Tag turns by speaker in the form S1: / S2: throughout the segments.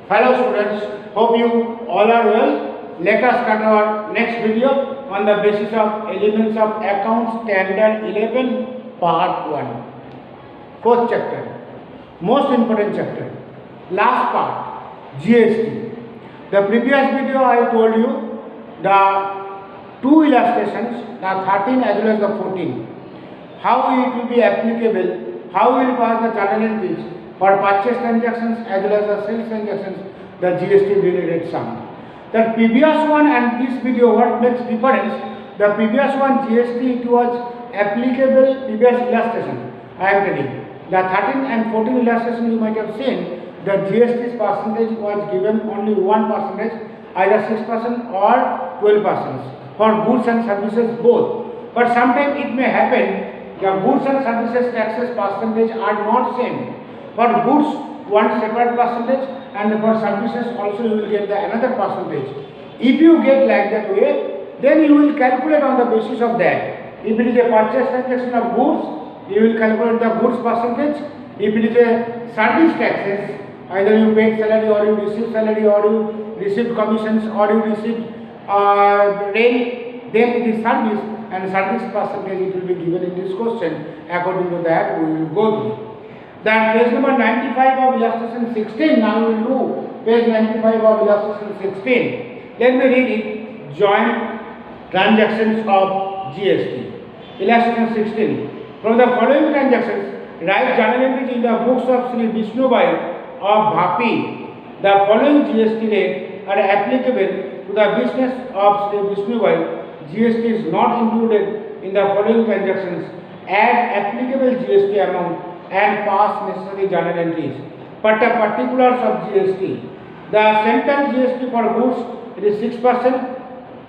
S1: Hello students, hope you all are well. Let us start our next video on the basis of elements of accounts standard 11 part 1. Fourth chapter, most important chapter, last part, GST. The previous video I told you the two illustrations, the 13 as well as the 14, how it will be applicable, how we will pass the journal entries for purchase transactions as well as the sales transactions, the GST related sum. The previous one and this video, what makes difference? The previous one GST, it was applicable previous illustration. I am telling you. The 13 and 14 illustration you might have seen, the GST percentage was given only 1%, either 6% or 12% for goods and services both. But sometimes it may happen the goods and services taxes percentage are not same. For goods, one separate percentage, and for services also you will get the another percentage. If you get like that way, then you will calculate on the basis of that. If it is a purchase transaction of goods, you will calculate the goods percentage. If it is a service taxes, either you paid salary or you received salary or you received commissions or you received rent, then it is service, and service percentage it will be given in this question. According to that, we will go through. Then page number 95 of illustration 16. Now we will do page 95 of illustration 16. Let me read it. Joint transactions of GST. Illustration 16. From the following transactions, write journal entries in the books of Sri Vishnubai of Bhapi. The following GST rate are applicable to the business of Sri Vishnubai. GST is not included in the following transactions. Add applicable GST amount and pass necessary journal entries. But the particulars of GST. The central GST for goods it is 6%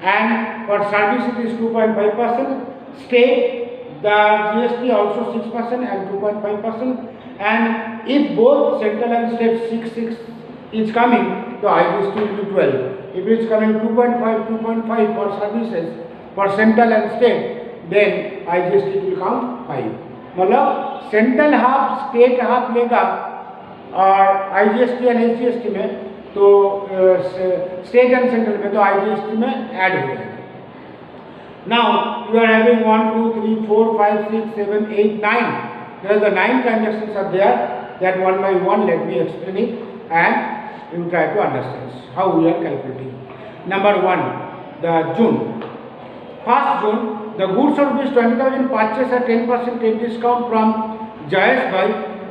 S1: and for service it is 2.5%. State the GST also 6% and 2.5%. And if both central and state 6 is coming, the IGST will be 12. If it is coming 2.5 for services for central and state, then IGST will come 5. मतलब central half state half लेगा और IGST and SGST में, तो state and central में तो IGST में add हो जाएगा. Now you are having 1 2 3 4 5 6 7 8 9. There are the 9 transactions are there. That one by one let me explain it and you try to understand how we are calculating. Number 1, the June. First June, the goods of rupees 20,000 purchase at 10% trade discount from Jayesh Bhai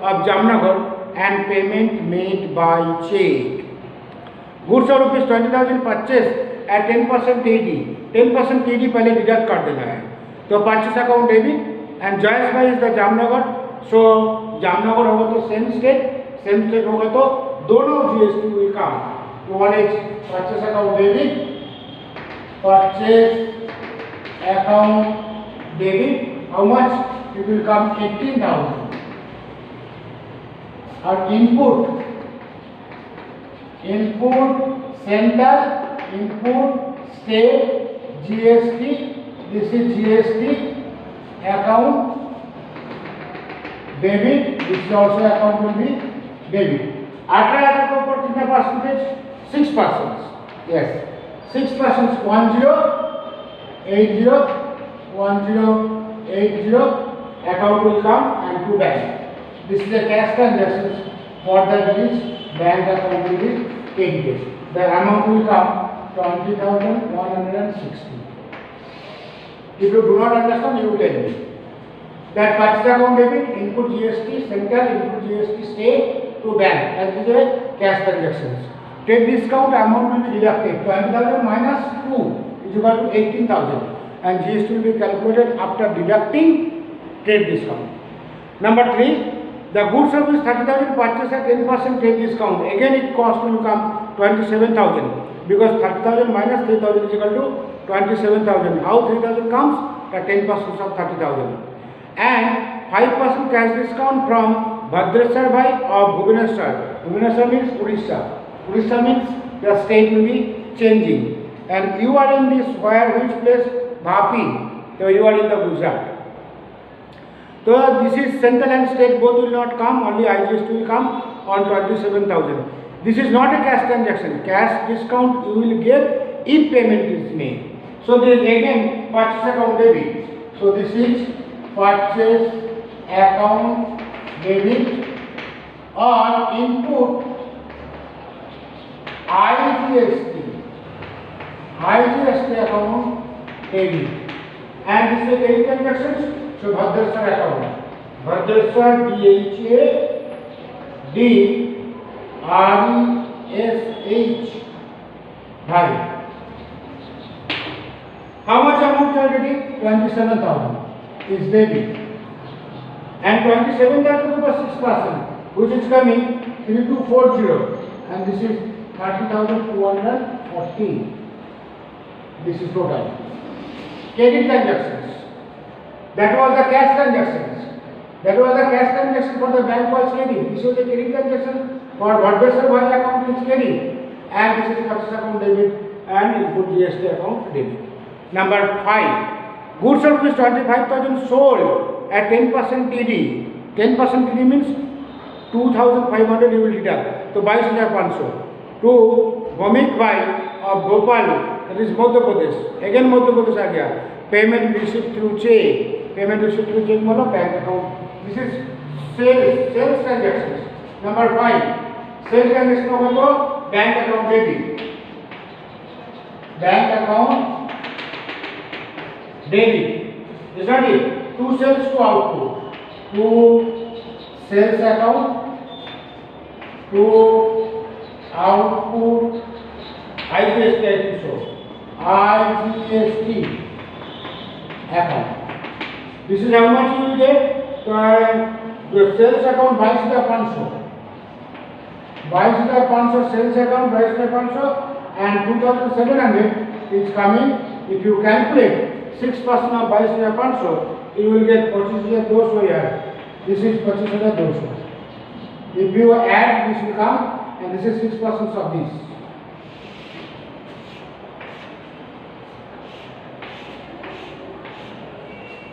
S1: of Jamnagar and payment made by check. Goods of rupees 20,000 purchase at 10% TD. 10% TD पहले deduct कर देना है. तो purchase account debit and Jayesh Bhai is the Jamnagar. So Jamnagar होगा तो same state होगा तो दोनों GST will come. One is purchase account debit, purchase account debit, how much? It will come 18,000. Or input central, input state, GST, this is GST account debit, this is also account will be debit. After that for कितना percentage? 6%. Yes, 6%. 1080 account will come and to bank. This is a cash transaction. For that is bank account will be credited. The amount will come 20,160. If you do not understand, you will tell me. That purchase account debit, input GST central, input GST state to bank, as is a cash transactions. Trade discount amount will be deducted. 20,000 minus 2 is equal to 18,000. And GST will be calculated after deducting trade discount. Number 3, the goods of this 30,000 purchase at 10% trade discount. Again, it cost will come 27,000 because 30,000 minus 3,000 is equal to 27,000. How 3,000 comes? The 10% of 30,000. And 5% cash discount from Bhadreswar Bhai of Bhubaneswar. Bhubaneswar means Odisha. Odisha means the state will be changing. And you are in this where which place? Bhapi. So you are in the Gujarat. So this is central and state both will not come, only IGST will come on 27,000. This is not a cash transaction. Cash discount you will get if payment is made. So there again purchase account debit. So this is purchase account debit or input IGST account debit. And this is the transactions. So Bhadreswar account. Bhadreswar DHADRESH Bhai. How much amount you are getting? 27,000 is debit. And 27,000 over 6%, which is coming 3240. And this is 30,240. This is total. Credit transactions. That was the cash transactions. That was the cash transaction for the bank was credit. This was the credit transaction for Bhadreswar Bhai account is credit. And this is purchase account debit and input GST account debit. Number 5. Goods of rupees 25,000 sold at 10% TD. 10% TD means 2,500 you will deduct. So 22,500. To Vomik Bhai of Bhopal, that is Madhya Pradesh. Again Madhya Pradesh आ गया. Payment received through check. Payment received through check मतलब bank account. This is sales transactions. Number 5. Sales transaction होगा bank account debit. Bank account debit. Is that it? To sales to output. To sales account to output IGST account. This is how much you will get. The sales account 22,500. 22,500 sales account 22,500 and 2,700 is coming. If you calculate 6% of 22,500, you will get 25,200 here. This is 25,200. If you add, this will come. And this is 6% of this.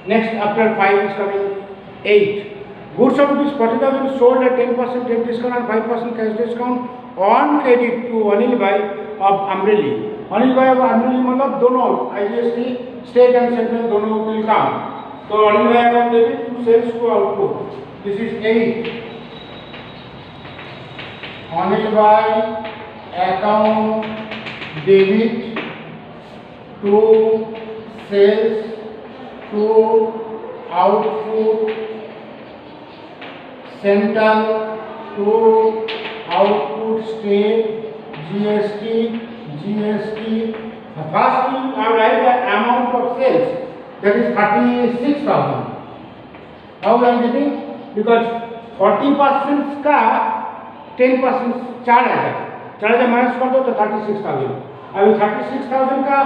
S1: Next, after 5 is coming 8. Goods of rupees 40,000 sold at 10% trade discount and 5% cash discount on credit to Anil Bhai of Amreli. Anil Bhai of Amreli मतलब दोनों IGST state and central दोनों will come. So Anil Bhai account debit to sales to output. This is 8. Anil Bhai account debit to sales to output central to output state GST. First we write the amount of sales, that is 36,000. How I am getting? Because 40% का 10% चार हजार minus कर दो तो 36,000. अभी 36,000 का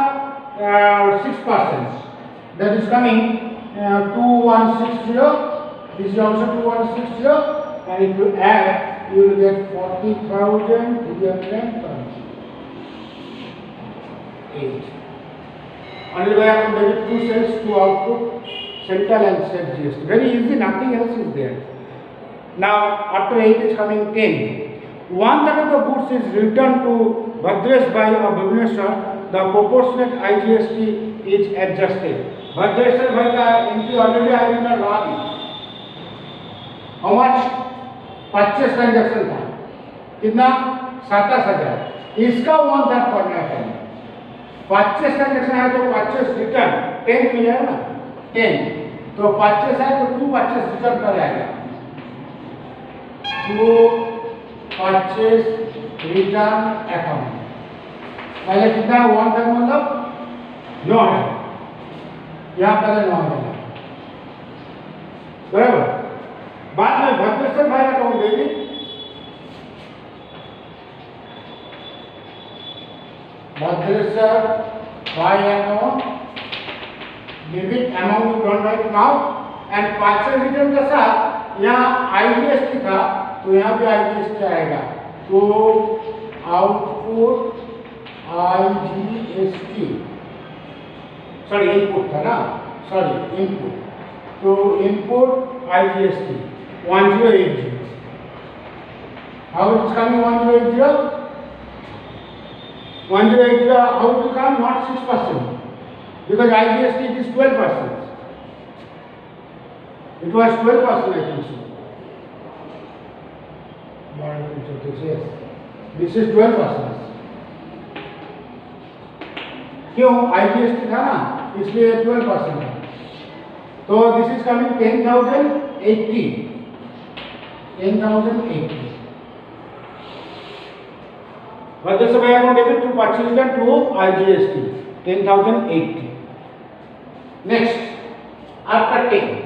S1: 6%. That is coming 2160. This is also 2160. And if you add, you will get 40,308. Only way I can debit 2 sales to output central and state GST. Very easy, nothing else is there. Now, after 8 is coming 10. One third of the goods is returned to Bhadresh Bhai of Bhubaneswar. The proportionate IGST is adjusted. Bhadresh Bhai का entry already I will not log. How much? Purchase transaction था. कितना? 27,000. इसका 1/3 करना है. Purchase transaction है तो purchase return 10 मिलेगा ना? 10. तो purchase है तो 2 purchase return करेगा. To purchase return account. पहले कितना 1/3 मतलब 9 है. यहाँ पहले 9 है. बराबर. बाद में भद्रेश्वर भाई अकाउंट देगी. भद्रेश्वर भाई account debit amount done right now and purchase return के साथ यहाँ आईजीएसटी था तो यहाँ भी आईजीएसटी आएगा. तो आउटपुट आईजीएसटी सॉरी इनपुट था ना सॉरी इनपुट. तो input IGST 1080. How it is coming 1080? 1080, how it will come? Not 6%. Because IGST it is 12%. It was 12%, I think so. Yes. This is 12%. क्यों? IGST था ना, इसलिए 12% है. तो this is coming 10,080. 10,080. But the supply amount debit to purchase return to IGST 10,080. Next, after 10.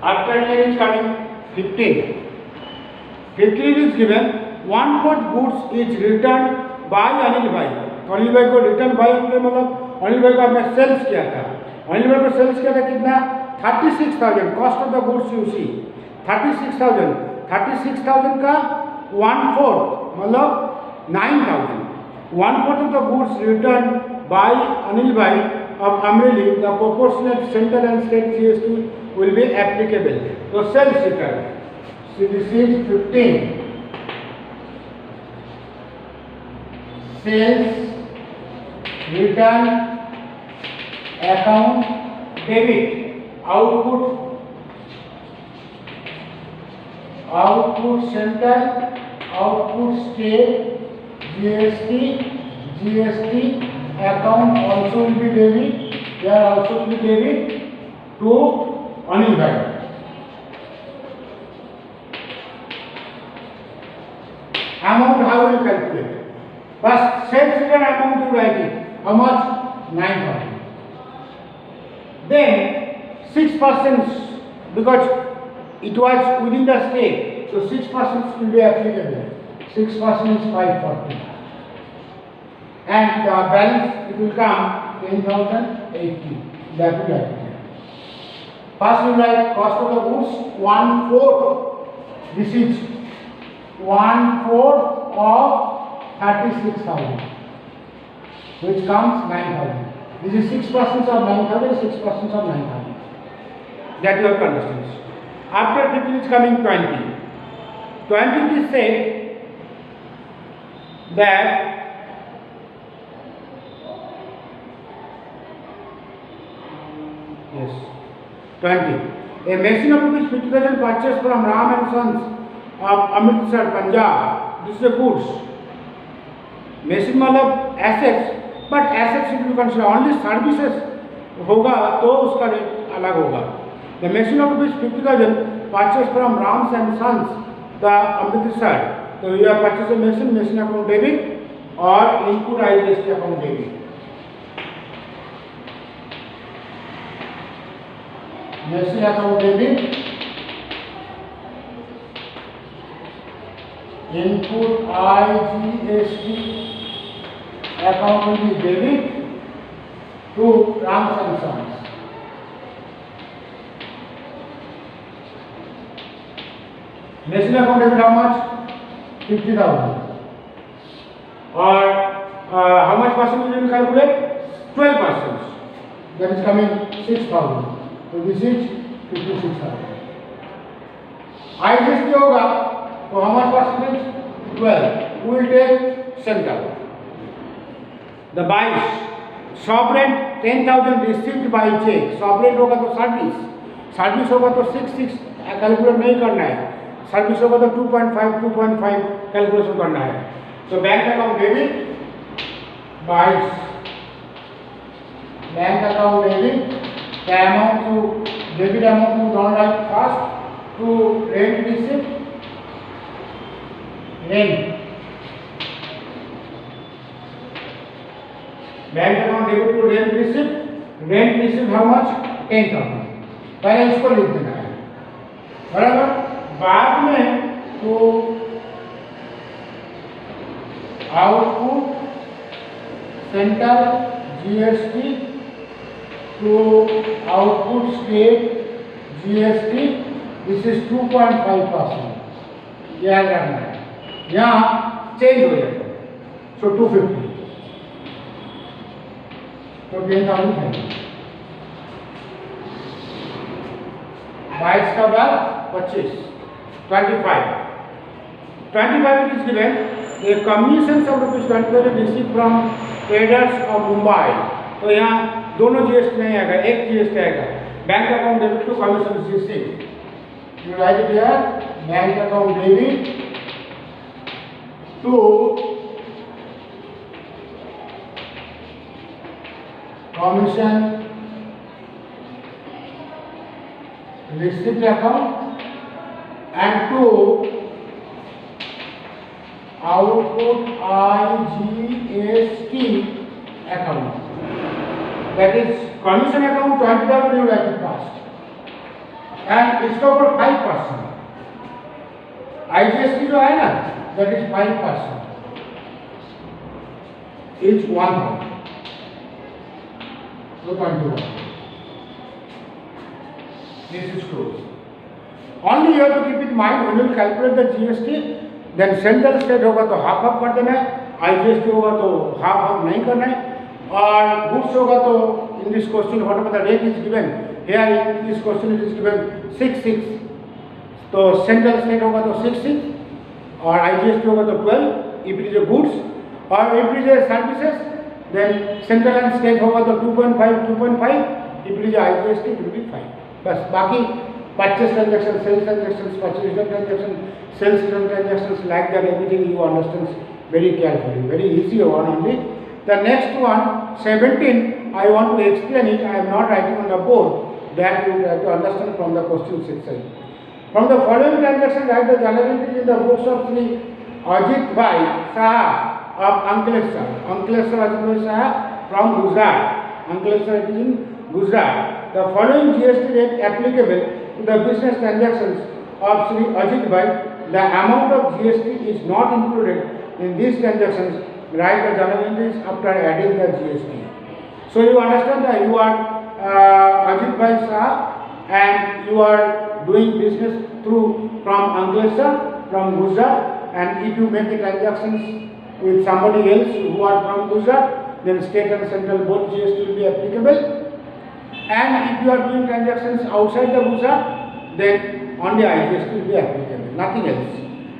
S1: After 10 is coming 15. 15 is given 1/4 goods is returned by Anil भाई. तो अनिल भाई को रिटर्न बाय मतलब अनिल भाई को आपने सेल्स किया था. अनिल भाई को सेल्स किया था कितना? 36,000. Cost of the goods you see 36,000. 36,000 का 1/4 मतलब 9,000. 1/4 of the goods returned by Anil भाई of Amreli, the proportionate central and state GST will be applicable. So sales return. So this is 15. Sales return account debit. Output central, output state, GST account also will be debit. Here also will be debit to Anil Bhai. Amount how will you calculate? First sales return amount you write it. How much? 9,000. Then 6% because it was within the state, so 6% will be applicable. 6% is 540. And the balance it will come 10,080. That will write it. First we write cost of the goods 1/4. This is 1/4 of 36,000, which comes 9,000. This is 6% of 9,000, 6% of 9,000. That you have to understand. After 15 is coming 20. 20 is said that yes, 20. A machine of rupees 50,000 purchased from Ram and Sons of Amritsar, Punjab. This is a goods. Machine मतलब assets, but assets if you consider only services होगा तो उसका rate अलग होगा. The machine of rupees 50,000 purchased from Ram and Sons, the Amritsar. So you have purchased a machine account debit or input IGST account debit. Machine account debit, input IGST account will be debit to Ram and Sons. Machine account debit how much? 50,000. Or how much percentage will you calculate? 12%. That is coming 6,000. So this is 56,000. IGST होगा तो how much percentage? 12. We will take central. The buys. Shop rent 10,000 received by check. Shop rent होगा तो service होगा तो 6 calculate नहीं करना है. Service होगा तो 2.5 कैलकुलेशन करना है. So बैंक अकाउंट डेबिट बाइस. Bank account debit. The amount you debit amount you don't write first to rent receipt. Rent. Bank account debit to rent receipt. Rent receipt how much? 10,000. पहले इसको लिख देना है. बराबर. बाद में तो output central GST to output state GST, this is 2.5%, याद रखना है, यहाँ चेंज हो जाएगा। सो 250 तो 10,000 है 22 का बाद 25 25 it is given a commission of ₹25 received from traders of Mumbai। तो यहाँ दोनों जीएसटी नहीं आएगा, एक जीएसटी आएगा, bank account debit to commission received. You write it here, bank account debit to commission receipt account and to output IGST account. That is commission account 20,000 you write it first. And इसके ऊपर 5%, IGST जो है ना, that is 5%, each 1,000, so 21. This is closed. Only you have to keep in mind when you calculate the GST, then central state होगा तो half half कर देना है, IGST होगा तो हाफ हाफ नहीं करना है, और गुड्स होगा तो in this question whatever the rate is given, here in this question it is given 6,6, तो सेंट्रल स्टेट होगा तो 6,6 और IGST होगा तो 12 if it is a goods, और if it is a services then central and state होगा तो 2.5 if it is a IGST it will be 5। बस बाकी purchase transaction, sales transactions, purchase return transaction, sales return transactions, like that everything you understand very carefully, very easy one only. The next one 17, I want to explain it, I am not writing on the board, that you have to understand from the questions itself. From the following transaction, write the journal entries in the books of Sri Ajit Bhai Saha of Ankleshwar. Ankleshwar Ajit Bhai Saha from Gujarat. Ankleshwar it is in Gujarat. The following GST rate applicable to the business transactions of Sri Ajit Bhai, the amount of GST is not included in these transactions. Write the journal entries after adding the GST. So you understand that you are Ajit Bhai Saha and you are doing business through from Ankleshwar, from Gujarat, and if you make the transactions with somebody else who are from Gujarat, then state and central both GST will be applicable. And if you are doing transactions outside the Gujarat, then only IGST will be applicable, nothing else.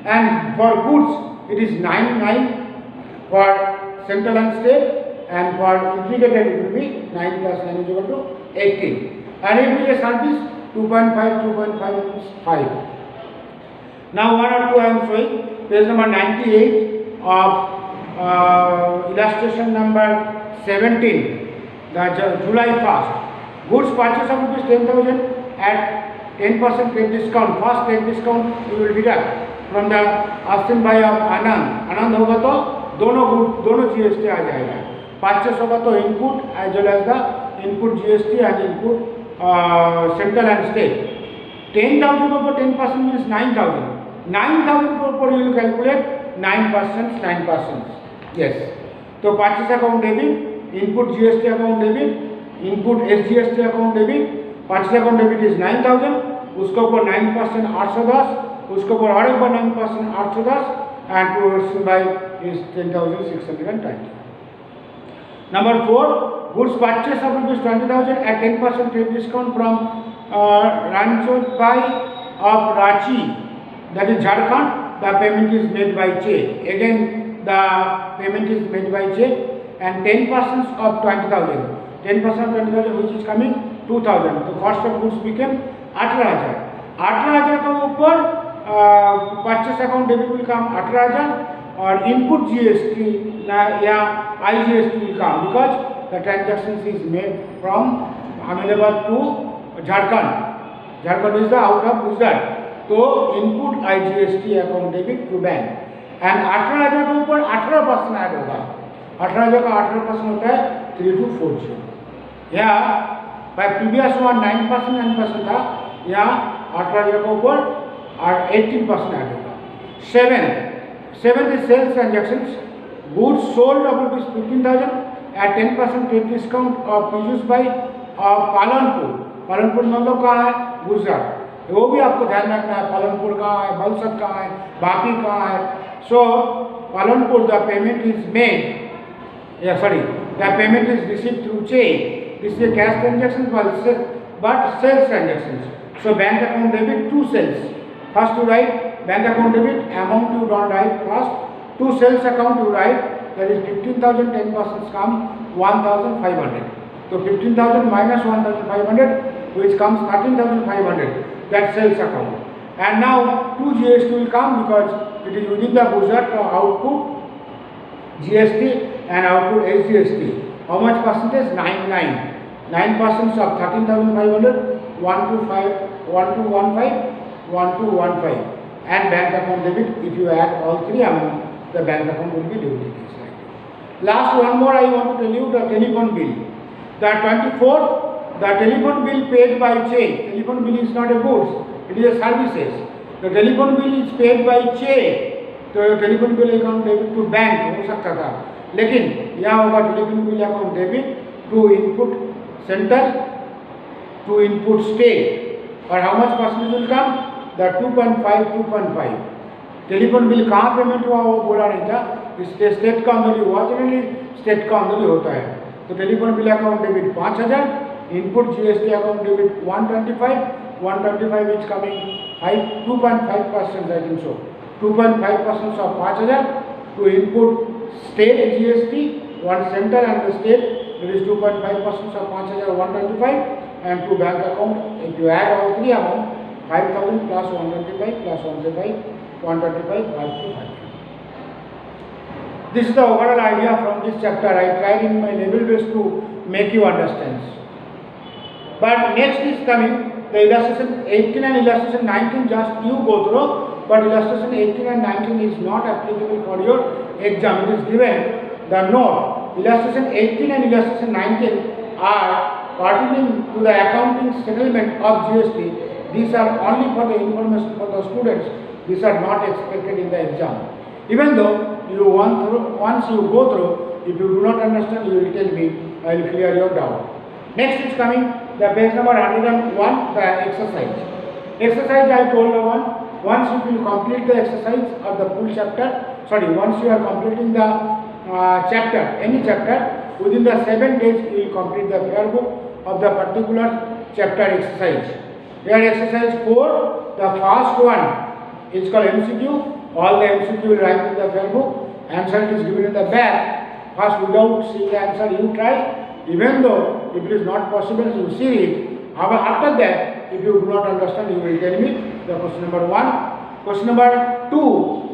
S1: And for goods, it is 9 for central and state, and for integrated it will be 9 plus 9 is equal to 18. And if it is a service, 2.5 is 5. Now one or two I am showing, page number 98 of illustration number 17, the July 1st. Goods purchase of rupees 10,000 at 10% trade discount. First trade discount you will deduct from the Astin Bhai of Anand. Anand होगा तो दोनों GST आ जाएगा. Purchase होगा तो input as well as the input GST and input central and state. 10,000 के ऊपर 10% means 9,000. 9,000 के ऊपर you will calculate 9%. Yes. तो purchase account debit, input GST account debit, input SGST account debit, purchase account debit is 9,000, उसके ऊपर 9% 810, उसके ऊपर और एक बार 9% 810, and to by is 10,620. Number 4, goods purchase of rupees 20,000 at 10% trade discount from Rancho Bhai of Ranchi, that is Jharkhand. The payment is made by check. Again, the payment is made by check, and 10% of 20,000. 10% of 20,000 which is coming 2,000. The cost of goods became 18,000. 18,000 के ऊपर purchase account debit will come 18,000 और input GST या IGST will come because the transactions is made from Ahmedabad to Jharkhand. Jharkhand is the out of Gujarat. तो input IGST account debit to bank and 18,000 के ऊपर 18% add होगा. 18,000 का 18% होता है 3240. या by previous one 9% था, या 18,000 के ऊपर और 18% ऐड होगा। 7 is sales transactions, goods sold of rupees 15,000 at 10% trade discount of produced by Palanpur. Palanpur मतलब कहाँ है? गुजरात। वो भी आपको ध्यान रखना है, पालनपुर कहाँ है, बलसत कहाँ है, बापी कहाँ है। So Palanpur the payment is made, the payment is received through check. This is a cash transaction but sales transactions. So bank account debit, 2 sales. First you write bank account debit, amount you don't write first. 2 sales account you write, that is 15,000, 10% come 1,500. So 15,000 minus 1,500, which comes 13,500. That sales account. And now 2 GST will come because it is within the Gujarat output GST and output SGST. How much percentage? 9% of 13,500, 1215, and bank account debit. If you add all three amounts, the bank account will be debited. Last one more I want to tell you, the telephone bill. The 24th, the telephone bill paid by check. Telephone bill is not a goods, it is a services. The telephone bill is paid by check. तो telephone bill account debit to bank हो सकता था, लेकिन यहाँ होगा telephone bill account debit to input centre to input state. और how much percentage will come? The 2.5। Telephone bill कहाँ payment हुआ वो बोला नहीं था, स्टेट का अंदर ही हुआ, जनरली स्टेट का अंदर ही होता है। तो telephone bill account debit 5,000, input GST account debit 125 is coming 2.5% I think so. 2.5% of 5,000 to input state GST, one center and the state, that is 2.5% of 5,000 125, and to bank account. If you add all three amount, 5,000 plus 125 plus 125, 5 to 5. This is the overall idea from this chapter. I tried in my level best to make you understand. But next is coming the illustration 18 and illustration 19. Just you go through. But illustration 18 and 19 is not applicable for your exam. It is given the note. Illustration 18 and illustration 19 are pertaining to the accounting settlement of GST. These are only for the information for the students. These are not expected in the exam. Even though you once you go through, if you do not understand, you will tell me. I will clear your doubt. Next is coming the page number 101, the exercise. Exercise I told you one. Once you will complete the exercise of the full chapter, once you are completing the chapter, any chapter, within the 7 days you will complete the fair book of the particular chapter exercise. Here exercise 4, the first one is called MCQ. All the MCQ will write in the fair book. Answer is given in the back. First, without seeing the answer, you try. Even though if it is not possible, you see it. After that, if you do not understand, you will tell me the question number 1. Question number 2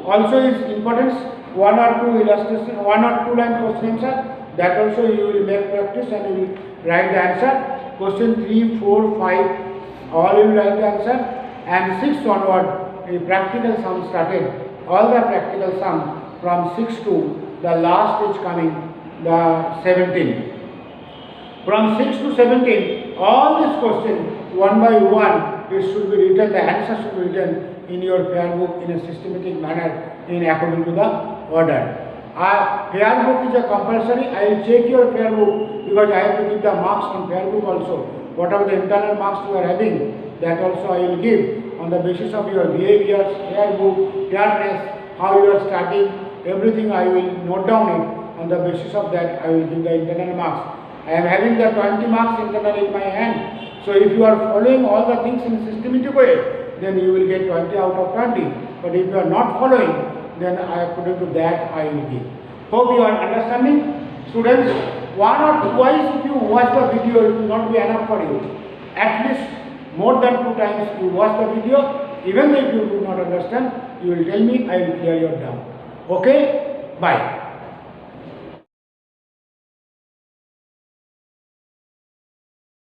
S1: also is importance. 1 or 2 illustration, 1 or 2 line question answer. That also you will make practice and you will write the answer. Question 3, 4, 5, all you will write the answer. And 6 onward, a practical sum started. All the practical sum from 6 to the last is coming, the 17. From 6 to 17, all these questions one by one, it should be written, the answer should be written in your fair book in a systematic manner in according to the order. Fair book is a compulsory. I will check your fair book because I have to give the marks in fair book also. Whatever the internal marks you are having, that also I will give on the basis of your behavior, fair book, fairness, how you are studying, everything I will note down it. On the basis of that, I will give the internal marks. I am having the 20 marks internal in my hand. So if you are following all the things in a systematic way, then you will get 20 out of 20. But if you are not following, then according to that I will give. Hope you are understanding. Students, 1 or 2 times if you watch the video, it will not be enough for you. At least more than 2 times you watch the video. Even if you do not understand, you will tell me, I will clear your doubt. Okay? Bye.